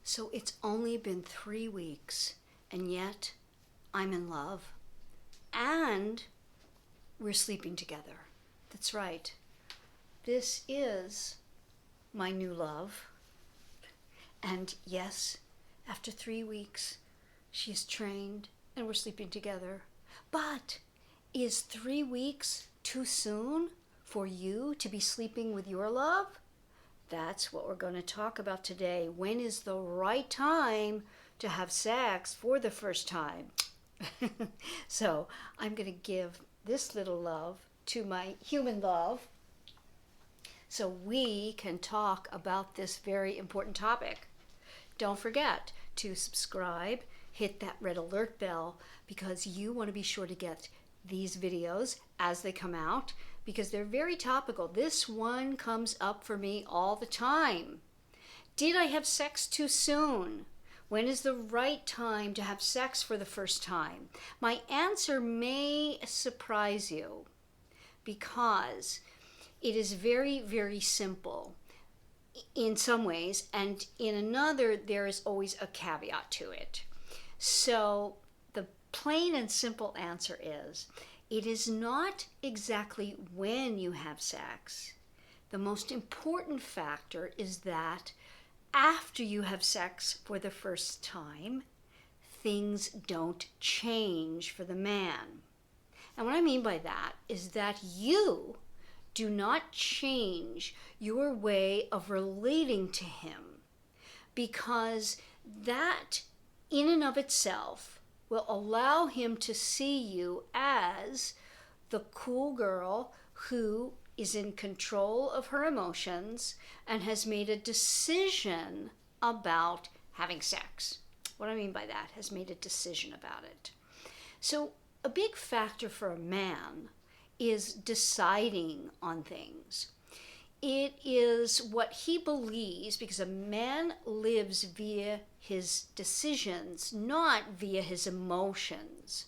So it's only been 3 weeks, and yet I'm in love. And we're sleeping together. That's right. This is my new love. And yes, after 3 weeks, she is trained and we're sleeping together. But is 3 weeks too soon for you to be sleeping with your love? That's what we're going to talk about today. When is the right time to have sex for the first time? So I'm going to give this little love to my human love so we can talk about this very important topic. Don't forget to subscribe, hit that red alert bell, because you want to be sure to get these videos as they come out, because they're very topical. This one comes up for me all the time. Did I have sex too soon? When is the right time to have sex for the first time? My answer may surprise you because it is very, very simple in some ways, and in another, there is always a caveat to it. So the plain and simple answer is, it is not exactly when you have sex. The most important factor is that after you have sex for the first time, things don't change for the man. And what I mean by that is that you do not change your way of relating to him, because that in and of itself will allow him to see you as the cool girl who is in control of her emotions and has made a decision about having sex. What I mean by that, has made a decision about it. So a big factor for a man is deciding on things. It is what he believes, because a man lives via his decisions, not via his emotions.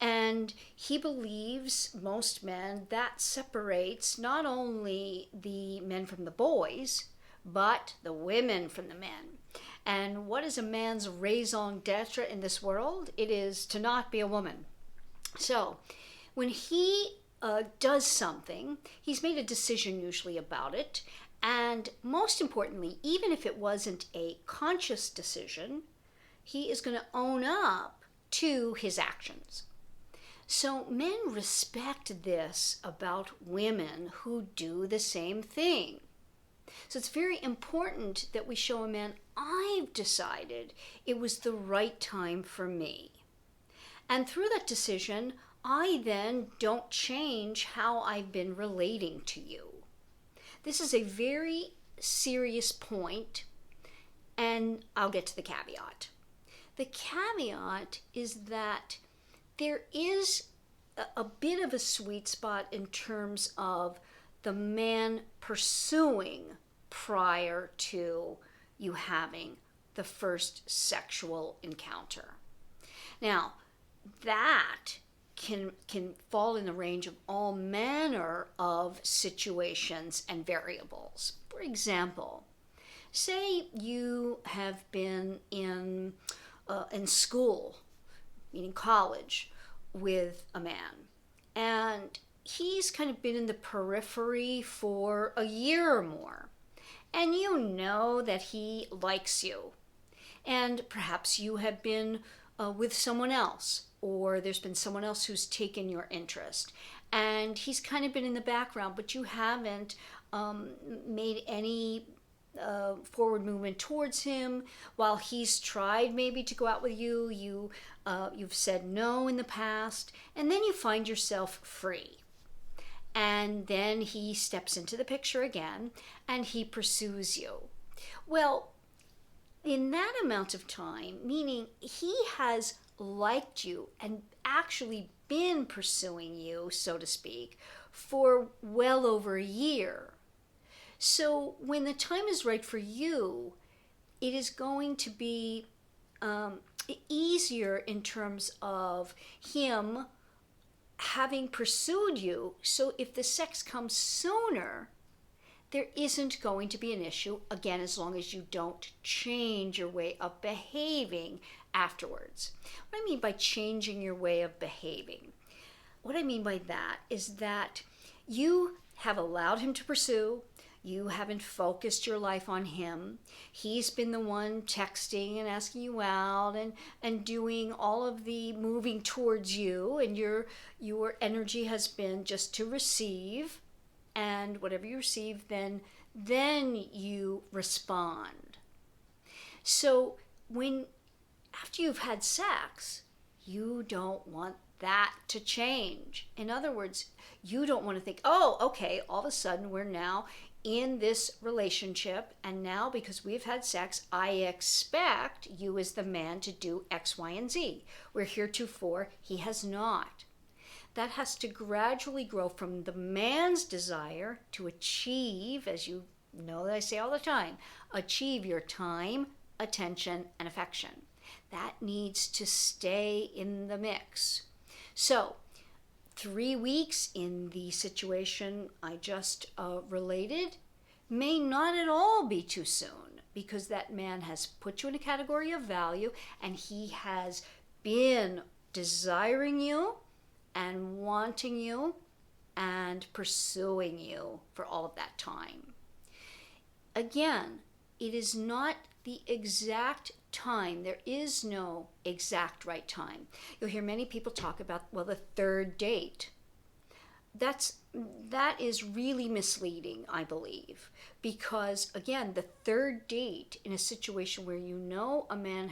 And he believes, most men, that separates not only the men from the boys, but the women from the men. And what is a man's raison d'etre in this world? It is to not be a woman. So when he does something, he's made a decision usually about it. And most importantly, even if it wasn't a conscious decision, he is going to own up to his actions. So men respect this about women who do the same thing. So it's very important that we show a man, I've decided it was the right time for me. And through that decision, I then don't change how I've been relating to you. This is a very serious point, and I'll get to the caveat. The caveat is that there is a bit of a sweet spot in terms of the man pursuing prior to you having the first sexual encounter. Now, that can fall in the range of all manner of situations and variables. For example, say you have been in school, meaning college, with a man, and he's kind of been in the periphery for a year or more, and you know that he likes you, and perhaps you have been with someone else, or there's been someone else who's taken your interest, and he's kind of been in the background, but you haven't made any forward movement towards him. While he's tried maybe to go out with you, you've said no in the past, and then you find yourself free. And then he steps into the picture again, and he pursues you. Well, in that amount of time, meaning he has liked you and actually been pursuing you, so to speak, for well over a year. So when the time is right for you, it is going to be easier in terms of him having pursued you. So if the sex comes sooner, there isn't going to be an issue, again, as long as you don't change your way of behaving afterwards. What I mean by changing your way of behaving, what I mean by that is that you have allowed him to pursue. You haven't focused your life on him. He's been the one texting and asking you out and doing all of the moving towards you, and your energy has been just to receive, and whatever you receive, then you respond. So after you've had sex, you don't want that to change. In other words, you don't want to think, oh, okay, all of a sudden we're now in this relationship, and now because we've had sex, I expect you as the man to do X, Y, and Z, where heretofore he has not. That has to gradually grow from the man's desire to achieve, as you know that I say all the time, achieve your time, attention, and affection. That needs to stay in the mix. So 3 weeks in the situation I just related may not at all be too soon, because that man has put you in a category of value, and he has been desiring you and wanting you and pursuing you for all of that time. Again, it is not the exact time. There is no exact right time. You'll hear many people talk about, well, the third date. That is really misleading, I believe, because again, the third date in a situation where you know a man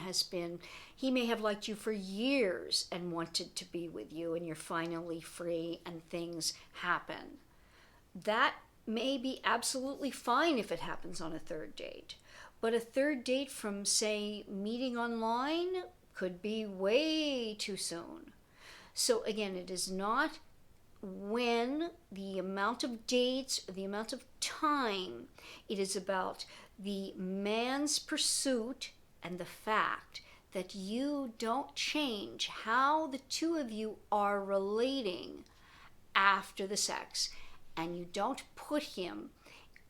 he may have liked you for years and wanted to be with you, and you're finally free and things happen. That may be absolutely fine if it happens on a third date. But a third date from, say, meeting online could be way too soon. So again, it is not when the amount of dates, the amount of time, it is about the man's pursuit and the fact that you don't change how the two of you are relating after the sex, and you don't put him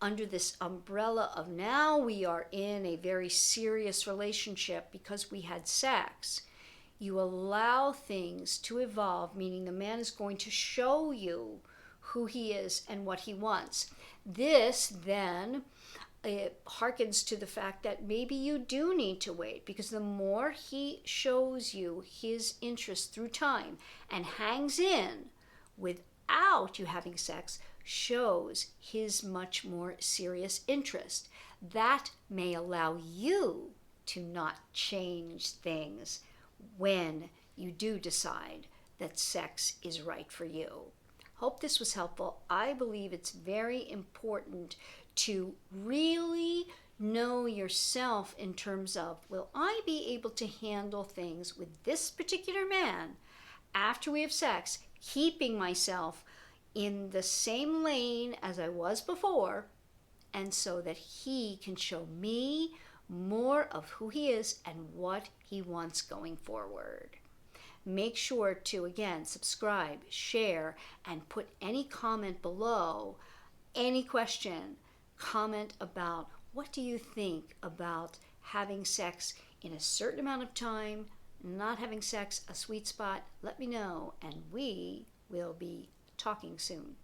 under this umbrella of now we are in a very serious relationship because we had sex. You allow things to evolve, meaning the man is going to show you who he is and what he wants. This then harkens to the fact that maybe you do need to wait, because the more he shows you his interest through time and hangs in without you having sex, shows his much more serious interest. That may allow you to not change things when you do decide that sex is right for you. Hope this was helpful. I believe it's very important to really know yourself in terms of, will I be able to handle things with this particular man after we have sex, keeping myself in the same lane as I was before, and so that he can show me more of who he is and what he wants going forward. Make sure to, again, subscribe, share, and put any comment below, any question, comment about what do you think about having sex in a certain amount of time, not having sex, a sweet spot. Let me know, and we will be talking soon.